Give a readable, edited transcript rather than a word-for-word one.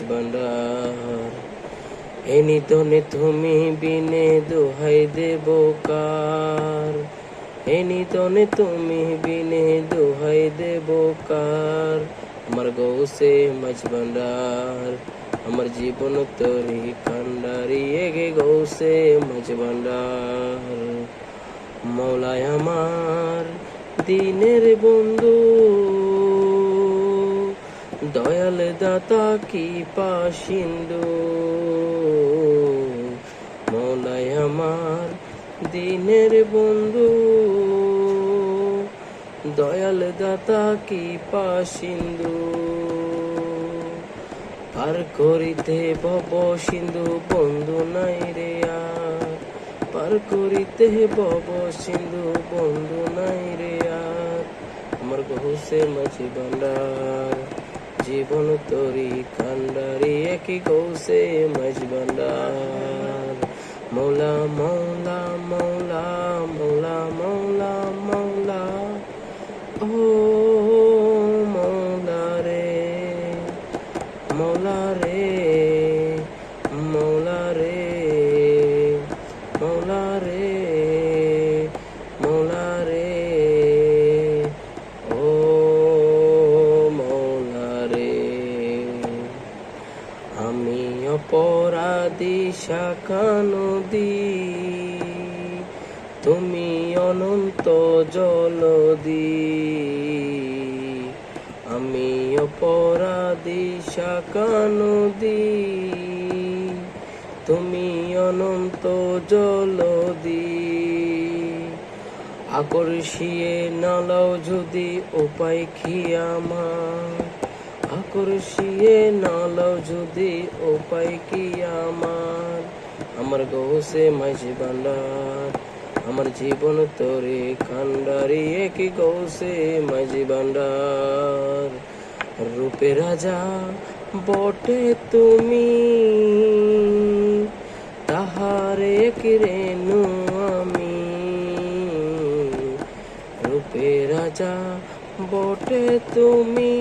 ভান্ডার। হে নিধনে তুমি বিনে দোহাই দেব কার, হে নিধনে তুমি বিনে দোহাই দেব কার। আমার গৌসে মাঝ ভান্ডার, আমার জীবন তরি কান্ডারি এগে গৌসে মাঝ ভান্ডার। মৌলায় আমার দিনের বন্ধু, দয়াল দাতা কৃপা সিন্ধু। মৌলায় আমার দিনের বন্ধু, দয়াল দাতা কৃপা সিন্ধু। পার করিতে ভব সিন্ধু বন্ধু নাই রে আর, পার করিতে ভব সিন্ধু বন্ধু নাই রে আর। আমার গৌসে মাঝি ভান্ডার, জীবন তরি কান্ডারি একই গৌসে মাঝি ভান্ডার। মৌলা মৌলা মৌলা মৌলা মৌলা মৌলা, ও মৌলা রে, মৌলা রে, মৌলা রে, মৌলা রে, মৌলা রে, ও মৌলা রে। আমি অপরাধী শাখা নদী, তুমি অনন্ত জলদি। আমি অপরাধী শাখা নদী, তুমি অনন্ত জলদি। আকর্ষিয়ে নালাও যদি উপায় কি আমার, আকর্ষিয়ে নালাও যদি উপায় কি আমার। আমার গৌসে মাঝি ভান্ডার, আমার জীবন তরে কান্ডারি একই গৌসে মাঝি ভান্ডার। রূপে রাজা বটে তুমি, তাহারে কি রেণু আমি। রূপে রাজা বটে তুমি।